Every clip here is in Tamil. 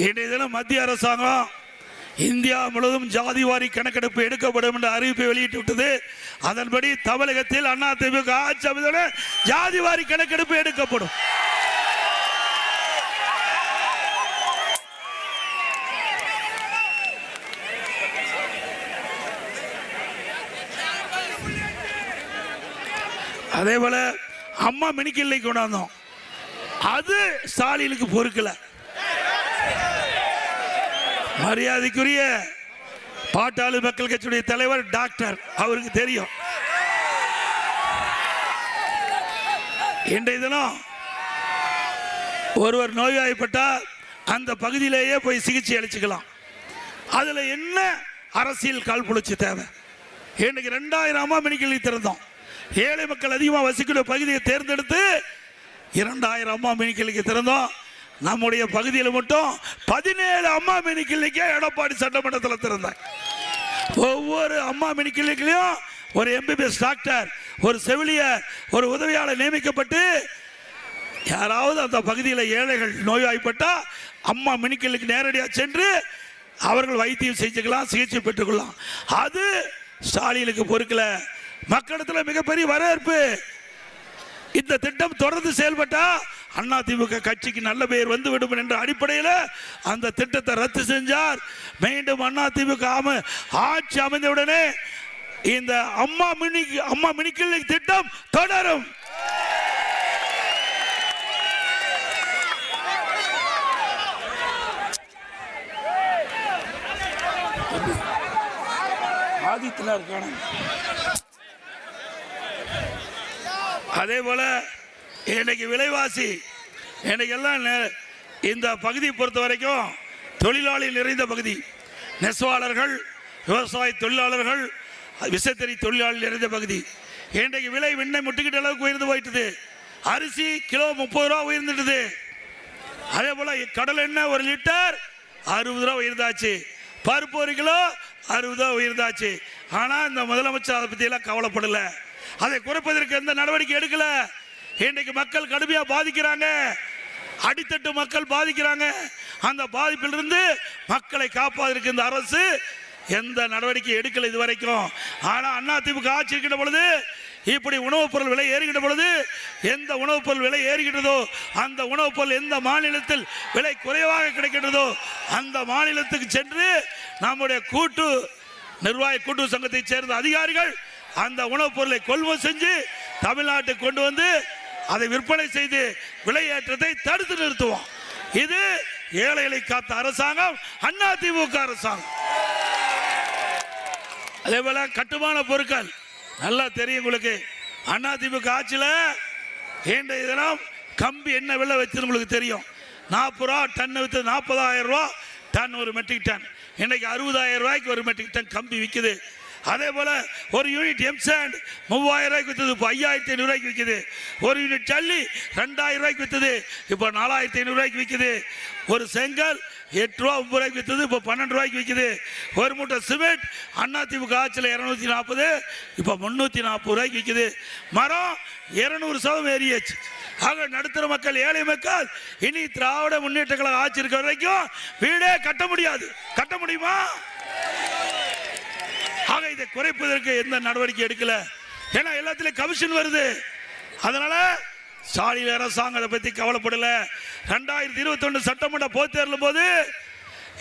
இன்றைய தினம் மத்திய அரசாங்கம் இந்தியா முழுவதும் ஜாதிவாரி கணக்கெடுப்பு எடுக்கப்படும் என்ற அறிவிப்பை வெளியிட்டு விட்டது. அதன்படி தமிழகத்தில் அதிமுக ஆட்சி அமைந்தவுடன் ஜாதிவாரி கணக்கெடுப்பு எடுக்கப்படும். அதே போல அம்மா மினிக்கில்லை கொண்டாந்தோம், அது ஸ்டாலினுக்கு பொறுக்கல. மரியாதைக்குரிய பாட்டாளி மக்கள் கட்சியுடைய தலைவர் டாக்டர் அவருக்கு தெரியும். இன்றைய தினம் ஒருவர் நோய்வாய்ப்பட்டால் அந்த பகுதியிலேயே போய் சிகிச்சை அளிச்சுக்கலாம். அதுல என்ன அரசியல் காழ்ப்புணர்ச்சி தேவை? இன்னைக்கு 2000 அம்மா மினிக்கில்லை திறந்தோம். ஏழை மக்கள் அதிகமாக வசிக்கிற பகுதியை தேர்ந்தெடுத்து 2000 அம்மா மினிக்கில்லைக்கு திறந்தோம். நம்முடைய பகுதியில் மட்டும் 17 அம்மா மினிக்கில்லைக்கு எடப்பாடி சட்டமன்றத்தில் திறந்தார். ஒவ்வொரு அம்மா மினிக்கில்லையும் ஒரு MBBS டாக்டர், ஒரு செவிலியர், ஒரு உதவியாளர் நியமிக்கப்பட்டு யாராவது அந்த பகுதியில் ஏழைகள் நோய்வாய்ப்பட்டா அம்மா மினிக்கில்லைக்கு நேரடியாக சென்று அவர்கள் வைத்தியம் செஞ்சுக்கலாம், சிகிச்சை பெற்றுக்கொள்ளலாம். அது ஸ்டாலினுக்கு பொறுக்கல. மக்களிடத்தில் மிகப்பெரிய வரவேற்பு. இந்த திட்டம் தொடர்ந்து செயல்பட்டா அதிமுக கட்சிக்கு நல்ல பெயர் வந்துவிடும் என்ற அடிப்படையில் அந்த திட்டத்தை ரத்து செஞ்சார். மீண்டும் அதிமுக ஆட்சி அமைந்தவுடனே இந்த அம்மா மினிக்கில்லை திட்டம் தொடரும். அதே போல இன்னைக்கு விலைவாசி எல்லாம் இந்த பகுதியை பொறுத்த வரைக்கும் தொழிலாளி நிறைந்த பகுதி. நெசவாளர்கள், விவசாய தொழிலாளர்கள், விசைத்தறி தொழிலாளி நிறைந்த பகுதி. இன்றைக்கு விலை விண்ணை முட்டுக்கிட்ட அளவுக்கு உயர்ந்து போயிட்டது. அரிசி கிலோ 30 ரூபா உயர்ந்துட்டது. அதே போல கடல் எண்ணெய் 1 லிட்டர் 60 ரூபா உயர்ந்தாச்சு. பருப்பு 1 கிலோ 60 ரூபா உயர்ந்தாச்சு. ஆனால் இந்த முதலமைச்சர் அதை பற்றி எல்லாம் கவலைப்படல. அதை குறைப்பதற்கு எந்த நடவடிக்கை எடுக்கல. இன்றைக்கு மக்கள் கடுமையாக பாதிக்கிறாங்க, அடித்தட்டு மக்கள் பாதிக்கிறாங்க. அந்த பாதிப்பிலிருந்து மக்களை காப்பதற்கு இந்த அரசு எந்த நடவடிக்கை எடுக்கல இதுவரைக்கும். ஆனால் அதிமுக ஆட்சி இருக்கின்ற பொழுது இப்படி உணவுப் பொருள் விலை ஏறுகின்ற பொழுது எந்த உணவுப் பொருள் விலை ஏறுகின்றதோ அந்த உணவுப் பொருள் எந்த மாநிலத்தில் விலை குறைவாக கிடைக்கின்றதோ அந்த மாநிலத்துக்கு சென்று நம்முடைய கூட்டு சங்கத்தை சேர்ந்த அதிகாரிகள் அந்த உணவுப் பொருளை கொள்முதல் செஞ்சு தமிழ்நாட்டுக்கு கொண்டு வந்து அதை விற்பனை செய்து விலை ஏற்றத்தை தடுத்து நிறுத்துவோம். இது ஏழைகளை காத்த அரசாங்கம் அதிமுக அரசாங்கம். அதே போல கட்டுமான பொருட்கள் நல்லா தெரியும் உங்களுக்கு. அதிமுக ஆட்சியில் இன்றைய தினம் கம்பி என்ன விலை வச்சு உங்களுக்கு தெரியும். 40 ரூபா டன் விற்று 40,000 ரூபா டன் ஒரு மெட்ரிக் டன். இன்னைக்கு 60,000 ரூபாய்க்கு ஒரு மெட்ரிக் டன் கம்பி விற்குது. அதே போல ஒரு யூனிட் எம்சாண்ட் 3000 ரூபாய்க்கு விற்றது, இப்போ 5500 ரூபாய்க்கு விற்குது. ஒரு யூனிட் ஜல்லி 2000 ரூபாய்க்கு விற்றது, இப்போ 4500 ரூபாய்க்கு விற்குது. ஒரு செங்கல் 8 ரூபா 9 ரூபாய்க்கு விற்றது, இப்போ 12 ரூபாய்க்கு விற்குது. ஒரு மூட்டை சிமெண்ட் அதிமுக ஆட்சியில் 240, இப்போ 340 ரூபாய்க்கு விற்குது. மரம் 200% ஏறியாச்சு. ஆக நடுத்தர மக்கள், ஏழை மக்கள் இனி திராவிட முன்னேற்ற கழக ஆட்சி இருக்கிற வரைக்கும் வீடே கட்ட முடியாது. கட்ட முடியுமா? ஆக இதை குறைப்பதற்கு எந்த நடவடிக்கை எடுக்கல. ஏன்னா எல்லாத்திலும் கமிஷன் வருது. அதனால ஸ்டாலின் அரசாங்கம் அதை பற்றி கவலைப்படல. 2021 சட்டமன்ற பொதுத் தேர்தல் போது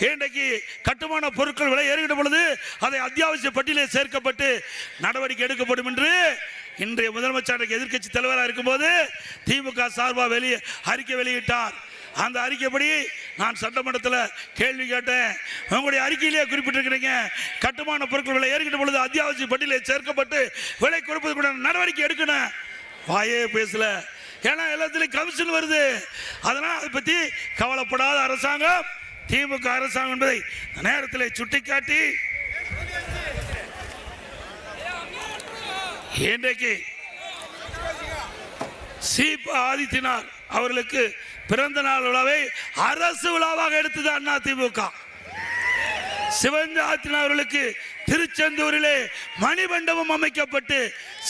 இன்றைக்கு கட்டுமான பொருட்கள் விலை ஏறுகின்ற பொழுது அதை அத்தியாவசிய பட்டியலில் சேர்க்கப்பட்டு நடவடிக்கை எடுக்கப்படும் என்று இன்றைய முதலமைச்சர் எதிர்க்கட்சி தலைவராக இருக்கும்போது திமுக சார்பாக அறிக்கை வெளியிட்டார். அந்த அறிக்கைப்படி நான் சட்டமன்றத்தில் கேள்வி கேட்டேன். உங்களுடைய அறிக்கையிலேயே குறிப்பிட்டிருக்கிறீங்க கட்டுமான பொருட்கள் விலை ஏறுகின்ற பொழுது அத்தியாவசிய பட்டியலில் சேர்க்கப்பட்டு விலை குறைப்பதற்குள்ள நடவடிக்கை எடுக்கணும். வாயே பேசல. ஏன்னா எல்லாத்திலையும் கமிஷன் வருது. அதனால் அதை பற்றி கவலைப்படாத அரசாங்கம் திமுக அரசாங்கம் என்பதை நேரத்தில் சுட்டிக்காட்டி இன்றைக்கு சீபா ஆதித்யநாத் அவர்களுக்கு பிறந்த நாள் விழாவை அரசு விழாவாக எடுத்தது அதிமுக. சிவந்த ஆதித்யநாத் அவர்களுக்கு திருச்செந்தூரிலே மணிமண்டபம் அமைக்கப்பட்டு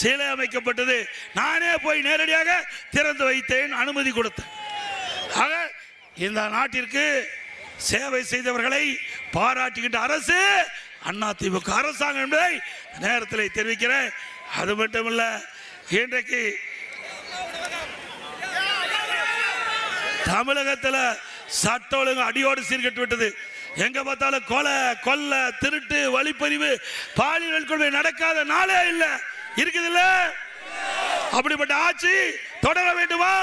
சிலை அமைக்கப்பட்டது. நானே போய் நேரடியாக திறந்து வைத்தேன், அனுமதி கொடுத்தேன். ஆக இந்த நாட்டிற்கு சேவை செய்தவர்களை பாராட்டுகின்ற அரசு அதிமுக அரசாங்கம் என்பதை நேரத்தில் தெரிவிக்கிறேன். அது மட்டுமல்ல, இன்றைக்கு தமிழகத்தில் சட்ட ஒழுங்கு அடியோடு சீர்கட்டு விட்டது. எங்க பார்த்தாலும் கொலை, கொல்ல, திருட்டு, வழிப்பறிவு, பாலியல் கொள்கை நடக்காத நாளே இல்ல. இருக்குது இல்ல? அப்படிப்பட்ட ஆட்சி தொடர வேண்டுமா?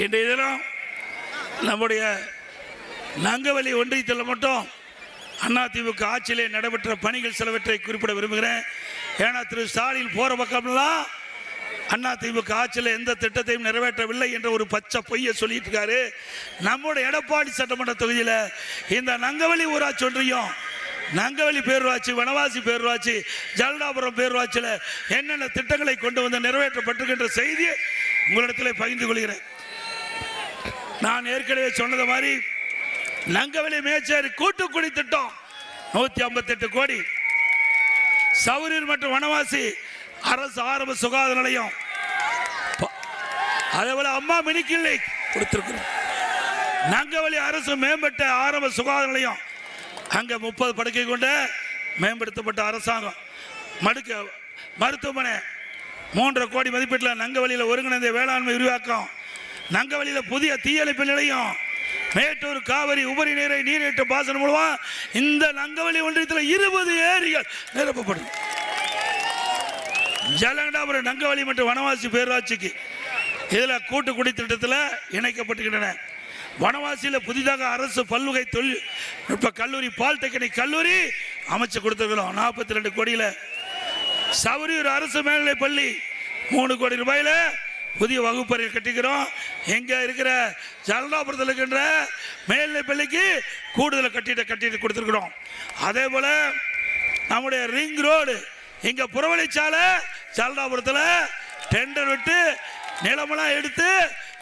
இன்றைய தினம் நம்முடைய நங்கவலி ஒன்றியத்தில் மட்டும் அதிமுக ஆட்சியிலே நடைபெற்ற பணிகள் சிலவற்றை குறிப்பிட விரும்புகிறேன். ஏன்னா திரு ஸ்டாலின் போற பக்கம்லாம் அதிமுக ஆட்சியில் எந்த திட்டத்தையும் நிறைவேற்றவில்லை என்ற ஒரு பச்சை பொய்யை சொல்லிட்டு இருக்காரு. நம்முடைய எடப்பாடி சட்டமன்ற தொகுதியில் இந்த நங்கவலி ஊராட்சி ஒன்றியம், நங்கவலி பேரூராட்சி, வனவாசி பேரூராட்சி, ஜலடாபுரம் பேரூராட்சியில் என்னென்ன திட்டங்களை கொண்டு வந்து நிறைவேற்றப்பட்டிருக்கின்ற செய்தியை உங்களிடத்தில் பகிர்ந்து கொள்கிறேன். நான் ஏற்கனவே சொன்னது மாதிரி நங்கவலி மேச்சேரி கூட்டுக்குடி திட்டம் 158 கோடி, சௌரியர் மற்றும் வனவாசி அரசு ஆரம்ப சுகாதார நிலையம், அதே போல அம்மா மினி கிளினிக் கொடுத்திருக்கிறோம். நங்கவலி அரசு மேம்பட்ட ஆரம்ப சுகாதார நிலையம், அங்க 30 படுக்கை கொண்ட மேம்படுத்தப்பட்ட அரசாங்கம் மருத்துவமனை 3.5 கோடி மதிப்பீட்டில் நங்கவலியில் ஒருங்கிணைந்த வேளாண்மை விரிவாக்கம், நங்கவலியில் புதிய தீயணைப்பு நிலையம், மேட்டூர் காவிரி உபரி நீரை நீரேற்ற பாசனம் மூலமா இந்த நங்கவலி ஒன்றியத்தில் 20 ஏரிகள் நிரப்பப்படும். ஜலகண்டாபுரம் நங்கவலி மற்றும் வனவாசி பேரூராட்சிக்கு இதில் கூட்டுக்குடி திட்டத்தில் இணைக்கப்பட்டுகின்றன. வனவாசியில் புதிதாக அரசு பல்வகை தொழில்நுட்ப கல்லூரி, பாலிடெக்னிக் கல்லூரி அமைச்சு கொடுத்துருக்கிறோம் 42 கோடியில். சௌரியர் அரசு மேல்நிலை பள்ளி 3 கோடி ரூபாயில் புதிய வகுப்பறை கட்டிக்கிறோம். எங்க இருக்கிற ஜலடாபுரத்தில் இருக்கின்ற மேல்நிலை பள்ளிக்கு கூடுதல் கட்டிட்டு கொடுத்துருக்கிறோம். அதே போல நம்முடைய ரிங் ரோடு, இங்க புறவழிச்சாலை ஜலடாபுரத்தில் டெண்டர் விட்டு நிலமெல்லாம் எடுத்து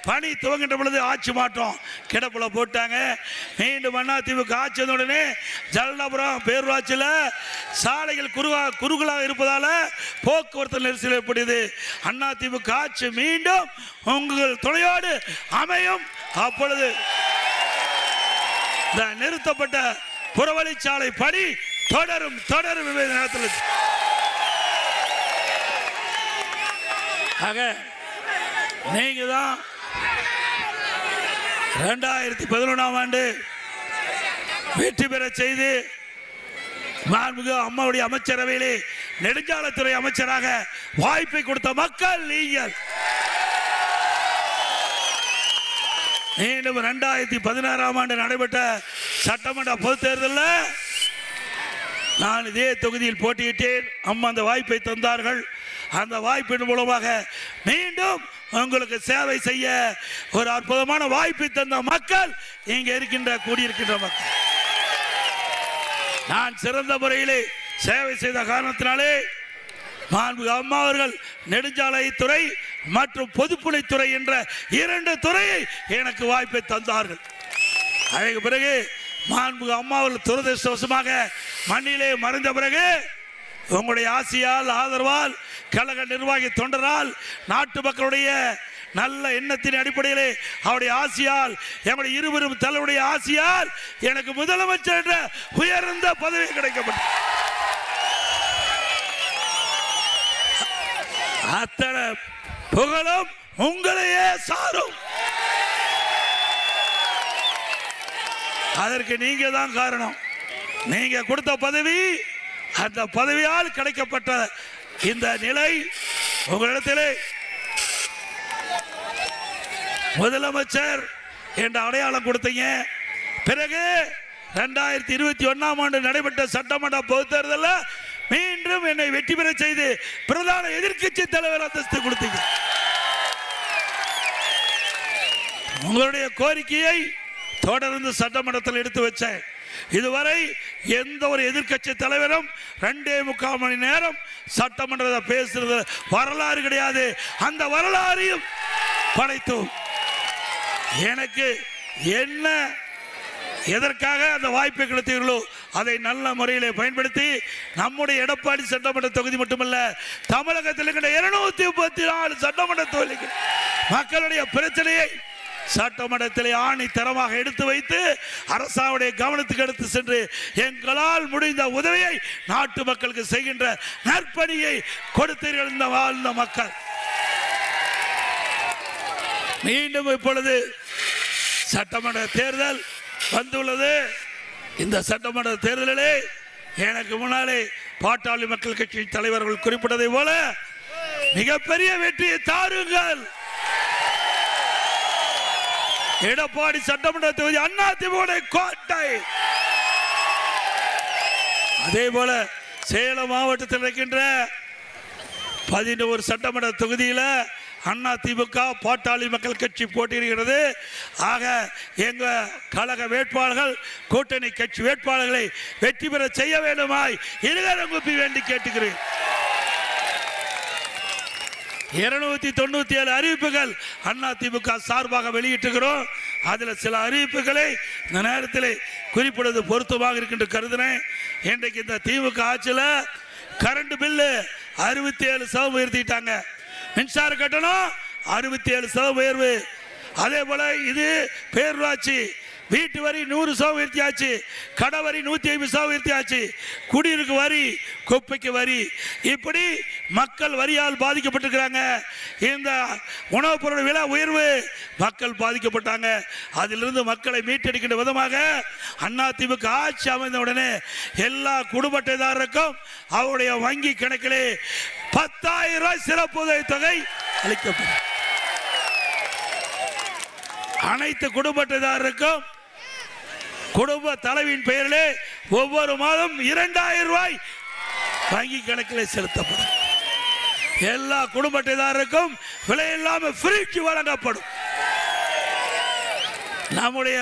பணி துவங்கின்ற பொழுது ஆட்சி மாற்றம் கிடப்புல போட்டாங்க. மீண்டும் அதிமுக ஆட்சி வந்த உடனே ஜலடாபுரம் பேரூராட்சியில் சாலைகள் குறுகலாக இருப்பதால போக்குவரத்து நெரிசல் ஏற்படுது. அதிமுக ஆட்சி மீண்டும் உங்கள் துணையோடு அமையும். அப்பொழுது இந்த நிறுத்தப்பட்ட புறவழிச்சாலை பணி தொடரும் நேரத்தில். ஆக நீங்க தான் 2011ஆம் ஆண்டு வெற்றி பெற செய்து மாண்புமிகு அம்மாவுடைய அமைச்சரவையிலே நெடுஞ்சாலைத்துறை அமைச்சராக வாய்ப்பை கொடுத்த மக்கள் நீங்கள். மீண்டும் 2016ஆம் ஆண்டு நடைபெற்ற சட்டமன்ற பொதுத் தேர்தலில் நான் இதே தொகுதியில் போட்டியிட்டேன். அம்மா அந்த வாய்ப்பை தந்தார்கள். அந்த வாய்ப்பின் மூலமாக மீண்டும் உங்களுக்கு சேவை செய்ய ஒரு அற்புதமான வாய்ப்பை தந்த மக்கள் இங்கே கூடியிருக்கின்ற மக்கள். நான் சிறந்த முறையிலே சேவை செய்த காரணத்தினாலே மாண்புமிகு அம்மா அவர்கள் நெடுஞ்சாலைத்துறை மற்றும் பொதுப்பணித்துறை என்ற 2 துறையை எனக்கு வாய்ப்பை தந்தார்கள். அதற்கு பிறகு மாண்புமிகு அம்மா அவர்கள் துரதிர்ஷ்டவசமாக மண்ணிலே மறைந்த பிறகு உங்களுடைய ஆசையால், ஆதரவால், கழக நிர்வாகி தொண்டரால், நாட்டு மக்களுடைய நல்ல எண்ணத்தின் அடிப்படையிலே அவருடைய ஆசையால், எங்களுடைய இருவரும் தலைவருடைய ஆசையால் எனக்கு முதலமைச்சர் என்ற உயர்ந்த பதவி கிடைக்கப்பட்டது. அத்தனை புகழும் உங்களையே சாரும். அதற்கு நீங்க தான் காரணம். நீங்க கொடுத்த பதவி, அந்த பதவியால் கிடைக்கப்பட்ட இந்த நிலை உங்களிடத்திலே முதலமைச்சர் என்ற அடையாளம் கொடுத்தீங்க. பிறகு 2021ஆம் ஆண்டு நடைபெற்ற சட்டமன்ற பொதுத் தேர்தலில் மீண்டும் என்னை வெற்றி பெற செய்து பிரதான எதிர்க்கட்சி தலைவர் அந்தஸ்து கொடுத்தீங்க. உங்களுடைய கோரிக்கையை தொடர்ந்து சட்டமன்றத்தில் எடுத்து வச்சேன். இதுவரை எந்த ஒரு எதிர்க்கட்சி தலைவரும் 2.25 மணி நேரம் சட்டமன்றத்தை பேசுறது வரலாறு கிடையாது. அந்த வரலாறையும் படைத்தோம். எனக்கு என்ன எதற்காக அந்த வாய்ப்பை கிடைத்தீர்களோ அதை நல்ல முறையில் பயன்படுத்தி நம்முடைய எடப்பாடி சட்டமன்ற தொகுதி மட்டுமல்ல, தமிழகத்தில் இருக்கிற 234 சட்டமன்ற தொகுதிகள் மக்களுடைய பிரச்சனையை சட்டமன்றத்தில் ஆணி தரமாக எடுத்து வைத்து அரசாவுடைய கவனத்துக்கு எடுத்து சென்று எங்களால் முடிந்த உதவியை நாட்டு மக்களுக்கு செய்கின்ற நற்பணியை கொடுத்தீர்கள் இந்த வாழ்ந்த மக்கள். மீண்டும் இப்பொழுது சட்டமன்ற தேர்தல் வந்துள்ளது. இந்த சட்டமன்ற தேர்தலிலே எனக்கு முன்னாலே பாட்டாளி மக்கள் கட்சி தலைவர்கள் குறிப்பிட்டதை போல மிகப்பெரிய வெற்றியை தாருங்கள். எடப்பாடி சட்டமன்ற தொகுதி அதிமுக கோட்டை. அதே போல சேலம் மாவட்டத்தில் இருக்கின்ற 11 சட்டமன்ற தொகுதியில் அதிமுக பாட்டாளி மக்கள் கட்சி போட்டியிடுகிறது. ஆக எங்க கழக வேட்பாளர்கள் கூட்டணி கட்சி வேட்பாளர்களை வெற்றி பெற செய்ய வேண்டுமாய் இருகரம் கூப்பி வேண்டி கேட்டுக்கிறேன். 297 அறிவிப்புகள் அதிமுக சார்பாக வெளியிட்டுகிறோம். அதில் சில அறிவிப்புகளை இந்த நேரத்தில் குறிப்பிடுவது பொருத்தமாக இருக்கின்ற கருதினேன். இன்றைக்கு இந்த திமுக ஆட்சியில் கரண்ட் பில்லு 67% உயர்த்திட்டாங்க. மின்சார கட்டணம் 67% உயர்வு. அதே போல இது பேரூராட்சி வீட்டு வரி 100% உயர்த்தியாச்சு. கடை வரி 150% உயர்த்தியாச்சு. குடியிருக்கு வரி, குப்பைக்கு வரி, இப்படி மக்கள் வரியால் பாதிக்கப்பட்டிருக்கிறாங்க. இந்த உணவுப் பொருள் விலை உயர்வு மக்கள் பாதிக்கப்பட்டாங்க. அதிலிருந்து மக்களை மீட்டெடுக்கின்ற விதமாக அதிமுக ஆட்சி அமைந்தவுடனே எல்லா குடும்ப அட்டைதாரருக்கும் அவருடைய வங்கி கணக்கிலே 10,000 ரூபாய் சிறப்பு உதவி தொகை அளிக்கப்படும். அனைத்து குடும்ப அட்டைதாரருக்கும் குடும்ப தலைவியின் பெயரிலே ஒவ்வொரு மாதம் 2,000 ரூபாய் வங்கி கணக்கில் செலுத்தப்படும். எல்லா குடும்ப அட்டைதாரருக்கும் விலையில்லாமல் ஃப்ரிட்ஜ் வழங்கப்படும். நம்முடைய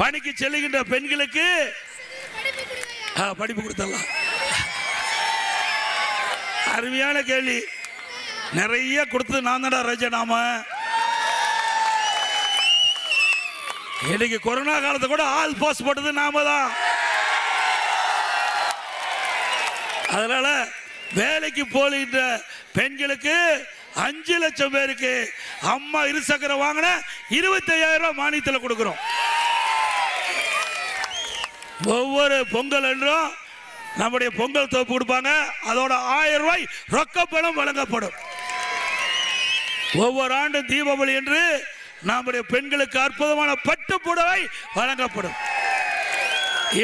பணிக்கு செல்லுகின்ற பெண்களுக்கு படிப்பு கொடுத்தலாம். அருமையான கேள்வி. நிறைய கொடுத்தது நான் தான்டா ரஜனாம. இன்னைக்கு கொரோனா காலத்தை கூட ஆல் பாஸ் போட்டது நாம தான். அதனால வேலைக்கு போகின்ற பெண்களுக்கு 5 லட்சம் பேருக்கு அம்மா இருசக்கரம் வாங்கின 25,000 ரூபாய் மானியத்தில் கொடுக்கிறோம். ஒவ்வொரு பொங்கல் என்றும் நம்முடைய பொங்கல் தொகுப்பு கொடுப்பாங்க. அதோட 1000 ரூபாய் ரொக்க பணம் வழங்கப்படும். ஒவ்வொரு ஆண்டும் தீபாவளி என்று நம்முடைய பெண்களுக்கு அற்புதமான பட்டு புடவை வழங்கப்படும்.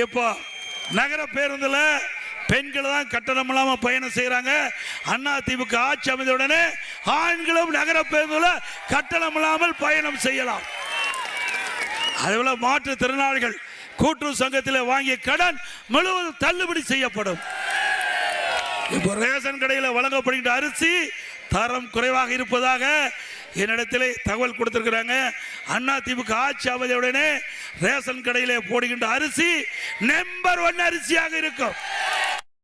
இப்போ நகர பேருந்துல பெண்கள் தான் கட்டணம் இல்லாமல் பயணம் செய்யறாங்க. அதிமுக ஆட்சி அமைந்தவுடனே ஆண்களும் நகர பேருந்துல கட்டணம் இல்லாமல் பயணம் செய்யலாம். அதேபோல மாற்றுத்திறனாளிகள் கூட்டுறவு சங்கத்தில் வாங்கிய கடன் முழுவதும் தள்ளுபடி செய்யப்படும். இப்போ ரேஷன் கடையில் வழங்கப்படுகின்ற அரிசி தரம் குறைவாக இருப்பதாக என்னிடத்திலே தகவல் கொடுத்திருக்கிறாங்க. அதிமுக ஆட்சி அமைந்தவுடனே ரேஷன் கடையிலே போடுகின்ற அரிசி நம்பர் 1 அரிசியாக இருக்கும்.